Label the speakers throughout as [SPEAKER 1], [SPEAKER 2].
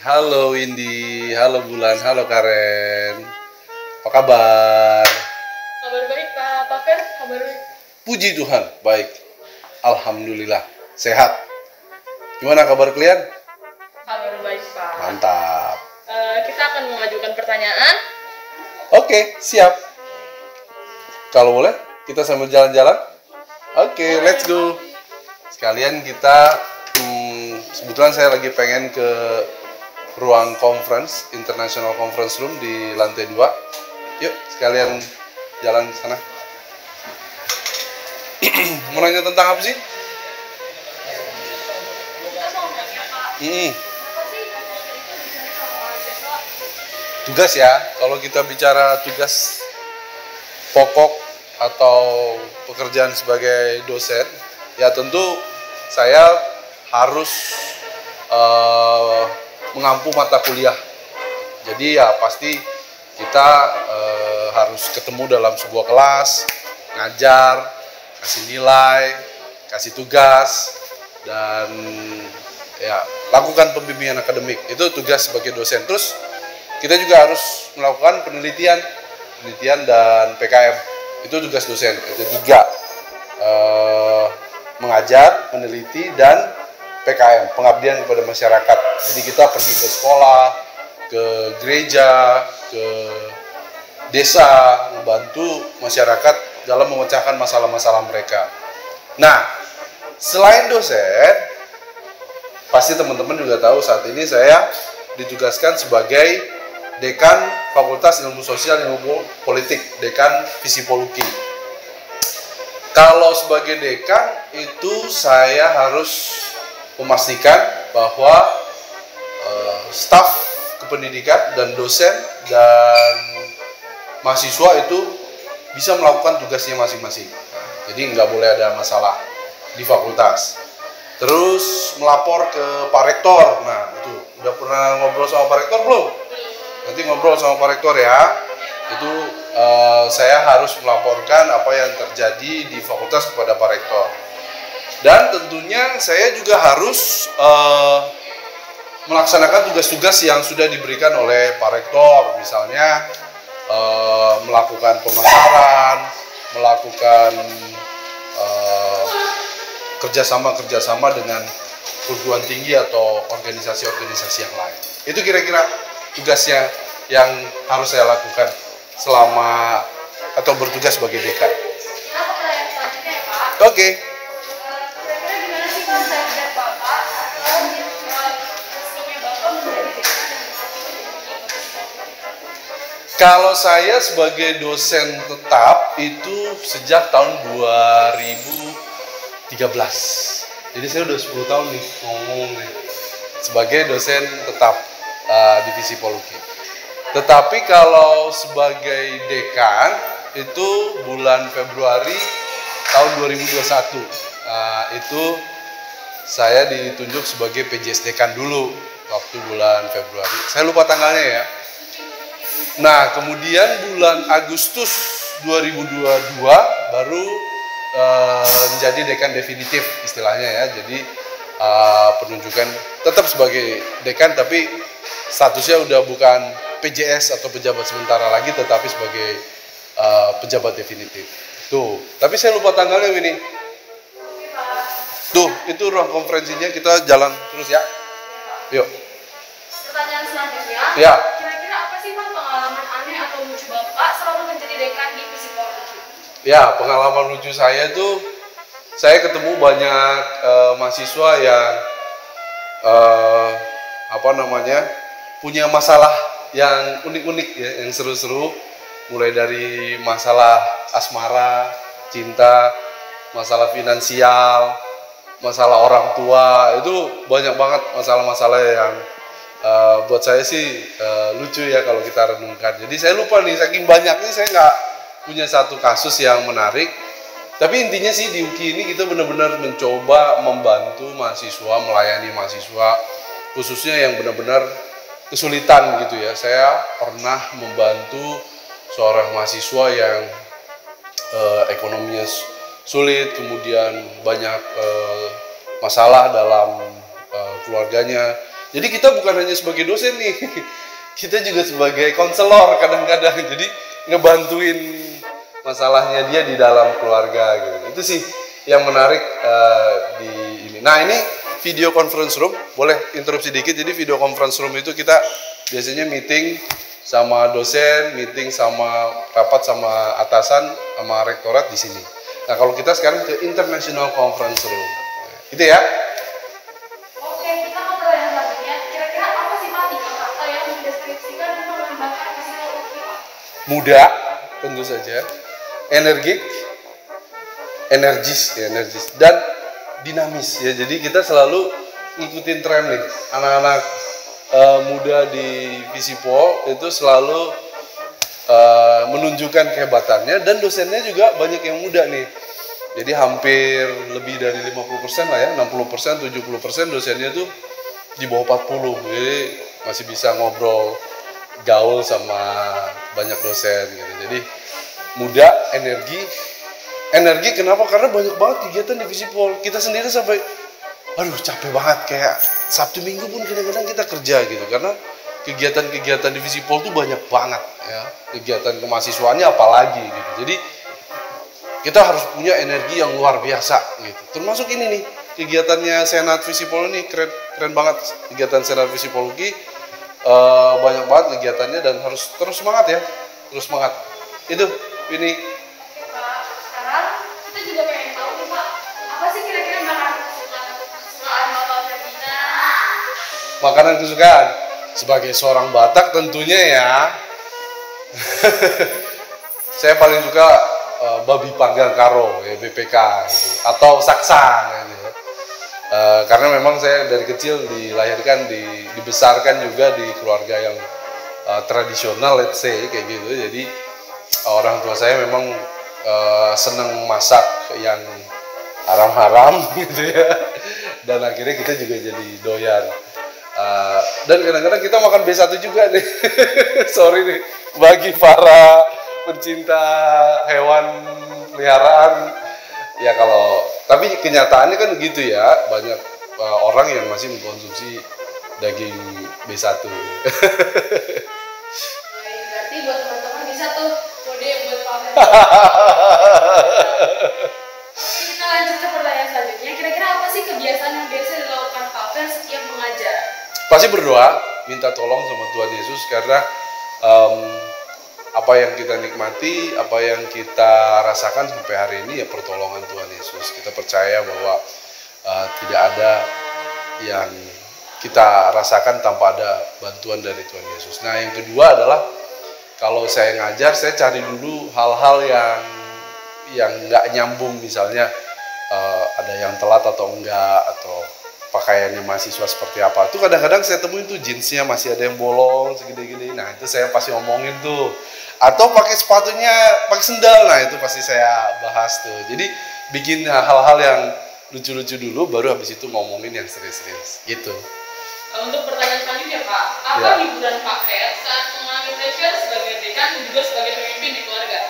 [SPEAKER 1] Halo Indi, halo Bulan, halo Karen. Apa kabar?
[SPEAKER 2] Kabar baik Pak Fer, kabar baik.
[SPEAKER 1] Puji Tuhan, baik. Alhamdulillah, sehat. Gimana kabar kalian?
[SPEAKER 2] Kabar baik Pak.
[SPEAKER 1] Mantap.
[SPEAKER 2] Kita akan mengajukan pertanyaan.
[SPEAKER 1] Oke, siap. Kalau boleh, kita sambil jalan-jalan. Oke, let's go. Sekalian kita, kebetulan saya lagi pengen ke ruang conference, International Conference Room di lantai 2. Yuk, sekalian jalan ke sana. Mau nanya tentang apa sih? Tugas ya. Kalau kita bicara tugas pokok atau pekerjaan sebagai dosen, ya tentu saya harus mengampu mata kuliah. Jadi ya pasti kita harus ketemu dalam sebuah kelas, ngajar, kasih nilai, kasih tugas, dan ya lakukan pembimbingan akademik. Itu tugas sebagai dosen. Terus kita juga harus melakukan penelitian dan PKM. Itu tugas dosen. Itu 3, mengajar, meneliti, dan PKM, pengabdian kepada masyarakat. Jadi kita pergi ke sekolah, ke gereja, ke desa, membantu masyarakat dalam memecahkan masalah-masalah mereka. Nah, selain dosen, pasti teman-teman juga tahu saat ini saya ditugaskan sebagai Dekan Fakultas Ilmu Sosial Ilmu Politik, Dekan Visipoluki. Kalau sebagai dekan itu saya harus memastikan bahwa staf kependidikan dan dosen dan mahasiswa itu bisa melakukan tugasnya masing-masing. Jadi nggak boleh ada masalah di fakultas. Terus melapor ke Pak Rektor. Nah itu udah pernah ngobrol sama Pak Rektor belum? Nanti ngobrol sama Pak Rektor ya. Itu saya harus melaporkan apa yang terjadi di fakultas kepada Pak Rektor. Dan tentunya saya juga harus melaksanakan tugas-tugas yang sudah diberikan oleh Pak Rektor, misalnya melakukan pemasaran, melakukan kerjasama dengan perguruan tinggi atau organisasi-organisasi yang lain. Itu kira-kira tugasnya yang harus saya lakukan selama atau bertugas sebagai dekan. Oke. Kalau saya sebagai dosen tetap itu sejak tahun 2013. Jadi saya udah 10 tahun nih ngomong nih sebagai dosen tetap divisi Poluki. Tetapi kalau sebagai dekan itu bulan Februari tahun 2021. Itu saya ditunjuk sebagai PJS dekan dulu waktu bulan Februari. Saya lupa tanggalnya ya. Nah, kemudian bulan Agustus 2022 baru menjadi dekan definitif istilahnya ya. Jadi penunjukan tetap sebagai dekan tapi statusnya udah bukan PJS atau pejabat sementara lagi, tetapi sebagai pejabat definitif. Tuh, tapi saya lupa tanggalnya ini. Tuh, itu ruang konferensinya, kita jalan terus ya. Yuk.
[SPEAKER 2] Pertanyaan selanjutnya.
[SPEAKER 1] Ya.
[SPEAKER 2] Bapak selama menjadi dekan di Visipoluki.
[SPEAKER 1] Ya, pengalaman lucu saya tuh, saya ketemu banyak mahasiswa yang punya masalah yang unik-unik ya, yang seru-seru, mulai dari masalah asmara, cinta, masalah finansial, masalah orang tua, itu banyak banget masalah-masalah yang buat saya sih lucu ya kalau kita renungkan. Jadi saya lupa nih, saking banyaknya saya nggak punya satu kasus yang menarik. Tapi intinya sih di UKI ini kita benar-benar mencoba membantu mahasiswa, melayani mahasiswa, khususnya yang benar-benar kesulitan gitu ya. Saya pernah membantu seorang mahasiswa yang ekonominya sulit, kemudian banyak masalah dalam keluarganya. Jadi kita bukan hanya sebagai dosen nih, kita juga sebagai konselor kadang-kadang. Jadi ngebantuin masalahnya dia di dalam keluarga gitu. Itu sih yang menarik di ini. Nah ini video conference room, boleh interupsi dikit. Jadi video conference room itu kita biasanya meeting sama dosen, meeting sama rapat sama atasan, sama rektorat di sini. Nah kalau kita sekarang ke international conference room, gitu ya.
[SPEAKER 2] Oke, kita mau pertanyaan selanjutnya. Kira-kira apa sih Pak tiga kata yang mendeskripsikan dan menggambarkan fisipo UKI Pak?
[SPEAKER 1] Muda, tentu saja, energik, energis, dan dinamis ya. Jadi kita selalu ngikutin tren nih, anak-anak muda di Visipol itu selalu menunjukkan kehebatannya, dan dosennya juga banyak yang muda nih. Jadi hampir lebih dari 50% lah ya, 60%, 70% dosennya tuh di bawah 40. Jadi masih bisa ngobrol, gaul sama banyak dosen gitu. Jadi muda, energi kenapa? Karena banyak banget kegiatan di Visipol. Kita sendiri sampai aduh capek banget, kayak Sabtu Minggu pun kadang-kadang kita kerja gitu, karena kegiatan-kegiatan di Visipol tuh banyak banget ya, kegiatan kemahasiswaannya apalagi gitu. Jadi kita harus punya energi yang luar biasa gitu. Termasuk ini nih, kegiatannya Senat Visipol ini keren banget. Kegiatan Senat Visipol UKI banyak banget kegiatannya, dan harus terus semangat ya, terus semangat. Itu ini.
[SPEAKER 2] Pak, sekarang kita juga pengen tahu nih Pak, apa sih kira-kira makanan kesukaan Bapak Ferdina?
[SPEAKER 1] Makanan kesukaan sebagai seorang Batak tentunya ya. Saya paling suka babi panggang karo ya, BPK gitu, atau saksang gitu. Karena memang saya dari kecil dilahirkan, dibesarkan juga di keluarga yang tradisional, let's say kayak gitu. Jadi orang tua saya memang seneng masak yang haram-haram gitu ya, dan akhirnya kita juga jadi doyan. Dan kadang-kadang kita makan B1 juga nih. Sorry nih bagi para pencinta hewan peliharaan ya, tapi kenyataannya kan gitu ya, banyak orang yang masih mengkonsumsi daging B1.
[SPEAKER 2] Berarti buat teman-teman bisa tuh kode buat Pak Ferdina. Kita lanjut ke pertanyaan selanjutnya. Kira-kira apa sih kebiasaan yang biasa dilakukan Pak Fer setiap mengajar?
[SPEAKER 1] Pasti berdoa, minta tolong sama Tuhan Yesus, karena apa yang kita nikmati, apa yang kita rasakan sampai hari ini ya pertolongan Tuhan Yesus. Kita percaya bahwa tidak ada yang kita rasakan tanpa ada bantuan dari Tuhan Yesus. Nah yang kedua adalah, kalau saya ngajar, saya cari dulu hal-hal yang nggak nyambung, misalnya ada yang telat atau enggak, atau pakaiannya mahasiswa seperti apa. Itu kadang-kadang saya temuin tuh jeansnya masih ada yang bolong segede-gede. Nah itu saya pasti ngomongin tuh. Atau pakai sepatunya pakai sendal, nah itu pasti saya bahas tuh. Jadi bikin hal-hal yang lucu-lucu dulu, baru habis itu ngomongin yang serius-serius gitu.
[SPEAKER 2] Untuk pertanyaan selanjutnya Pak, apa
[SPEAKER 1] Ya.
[SPEAKER 2] hiburan Pak Fer saat mengalami pressure sebagai dekan dan juga sebagai pemimpin di keluarga?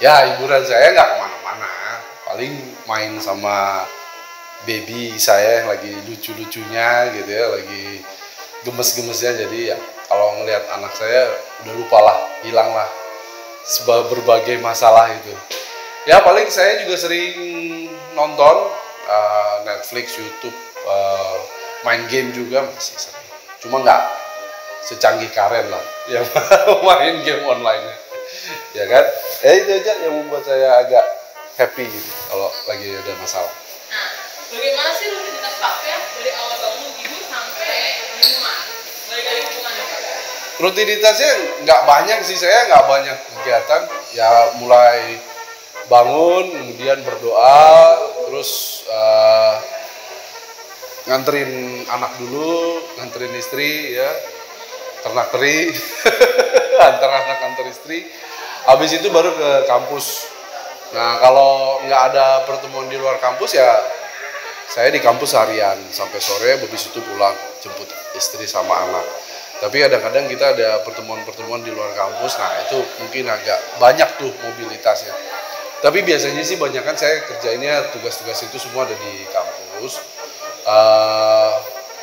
[SPEAKER 1] Ya hiburan saya nggak kemana-mana, paling main sama baby saya yang lagi lucu-lucunya gitu ya, lagi gemes-gemesnya. Jadi ya kalau ngelihat anak saya udah lupa lah, hilang lah berbagai masalah itu. Ya paling saya juga sering nonton Netflix, YouTube, main game juga masih sering. Cuma nggak secanggih Karen lah yang main game online, ya kan? Itu aja yang membuat saya agak happy gitu kalau lagi ada masalah.
[SPEAKER 2] Nah, bagaimana sih rutinitas Pak Fer dari awal bangun tidur sampai di rumah? Balik dari lingkungan ya Pak?
[SPEAKER 1] Rutinitasnya nggak banyak sih, saya nggak banyak kegiatan. Ya mulai bangun, kemudian berdoa, terus nganterin anak dulu, nganterin istri ya, ternak teri, antar anak antar istri. Habis itu baru ke kampus. Nah kalau nggak ada pertemuan di luar kampus ya saya di kampus harian sampai sore, habis itu pulang jemput istri sama anak. Tapi kadang-kadang kita ada pertemuan-pertemuan di luar kampus, nah itu mungkin agak banyak tuh mobilitasnya. Tapi biasanya sih banyak kan saya kerjainnya tugas-tugas itu semua ada di kampus.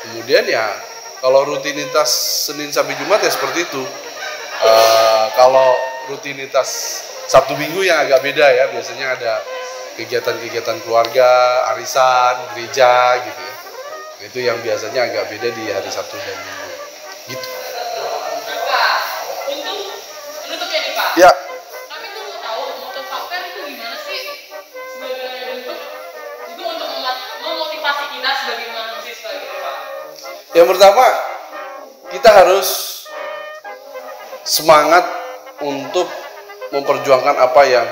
[SPEAKER 1] Kemudian ya kalau rutinitas Senin sampai Jumat ya seperti itu. Kalau rutinitas Sabtu Minggu yang agak beda ya, biasanya ada kegiatan-kegiatan keluarga, arisan, gereja gitu ya. Itu yang biasanya agak beda di hari Sabtu dan Minggu. Gitu.
[SPEAKER 2] Pak, untuk penutupnya nih Pak.
[SPEAKER 1] Ya.
[SPEAKER 2] Kami tuh mau tahu moto Fakfer itu gimana sih sebagai bentuk itu untuk memotivasi kita sebagai mahasiswa gitu Pak.
[SPEAKER 1] Yang pertama, kita harus semangat untuk memperjuangkan apa yang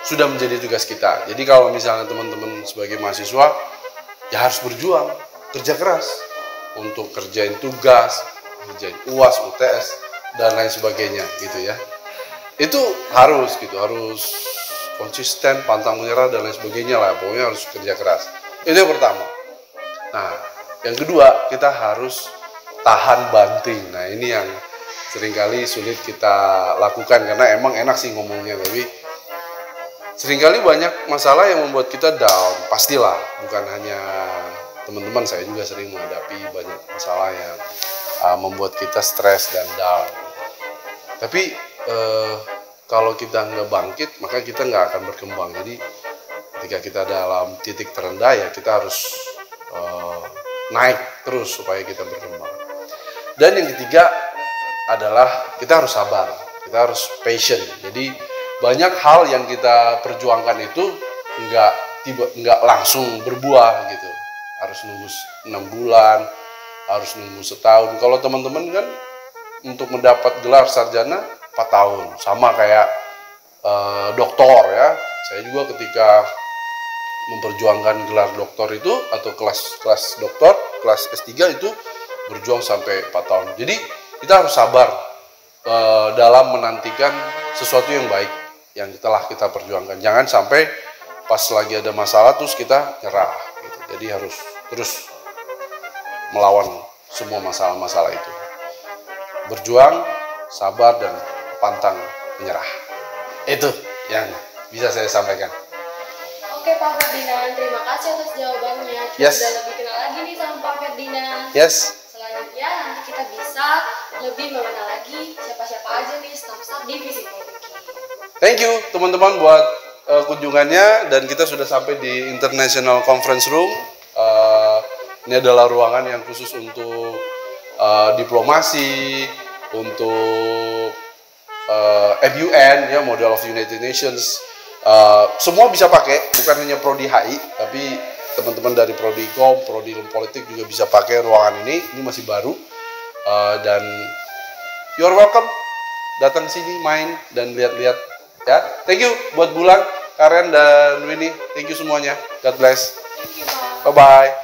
[SPEAKER 1] sudah menjadi tugas kita. Jadi kalau misalnya teman-teman sebagai mahasiswa, ya harus berjuang, kerja keras untuk kerjain tugas, kerjain UAS, UTS, dan lain sebagainya gitu ya. Itu harus gitu, harus konsisten, pantang menyerah dan lain sebagainya lah. Pokoknya harus kerja keras. Itu yang pertama. Nah, yang kedua, kita harus tahan banting. Nah, ini yang seringkali sulit kita lakukan karena emang enak sih ngomongnya, tapi seringkali banyak masalah yang membuat kita down. Pastilah, bukan hanya teman-teman, saya juga sering menghadapi banyak masalah yang membuat kita stres dan down. Tapi kalau kita nggak bangkit, maka kita nggak akan berkembang. Jadi ketika kita dalam titik terendah ya kita harus naik terus supaya kita berkembang. Dan yang ketiga adalah kita harus sabar, kita harus patient. Jadi banyak hal yang kita perjuangkan itu nggak langsung berbuah gitu. Harus nunggu 6 bulan, harus nunggu setahun. Kalau teman-teman kan untuk mendapat gelar sarjana 4 tahun, sama kayak doktor ya. Saya juga ketika memperjuangkan gelar doktor itu atau kelas doktor, kelas S3 itu berjuang sampai 4 tahun. Jadi kita harus sabar dalam menantikan sesuatu yang baik yang telah kita perjuangkan. Jangan sampai pas lagi ada masalah terus kita nyerah gitu. Jadi harus terus melawan semua masalah-masalah itu. Berjuang, sabar, dan pantang menyerah. Itu yang bisa saya sampaikan.
[SPEAKER 2] Oke Pak Ferdinand, terima kasih atas jawabannya. Kita
[SPEAKER 1] Yes.
[SPEAKER 2] sudah lebih kenal lagi nih sama Pak Ferdinand.
[SPEAKER 1] Yes.
[SPEAKER 2] Selanjutnya nanti kita bisa lebih mengenal lagi siapa-siapa aja nih staf-staf divisi politik.
[SPEAKER 1] Thank you teman-teman buat kunjungannya, dan kita sudah sampai di International Conference Room. Ini adalah ruangan yang khusus untuk diplomasi, untuk MUN ya, Model of United Nations. Semua bisa pakai, bukan hanya Prodi HI, tapi teman-teman dari Prodi Kom, Prodi Ilmu Politik juga bisa pakai ruangan ini. Ini masih baru, dan you're welcome. Datang sini, main dan lihat-lihat ya. Thank you buat Bulan, Karen dan Winnie. Thank you semuanya. God bless.
[SPEAKER 2] Thank you Pak.
[SPEAKER 1] Bye bye.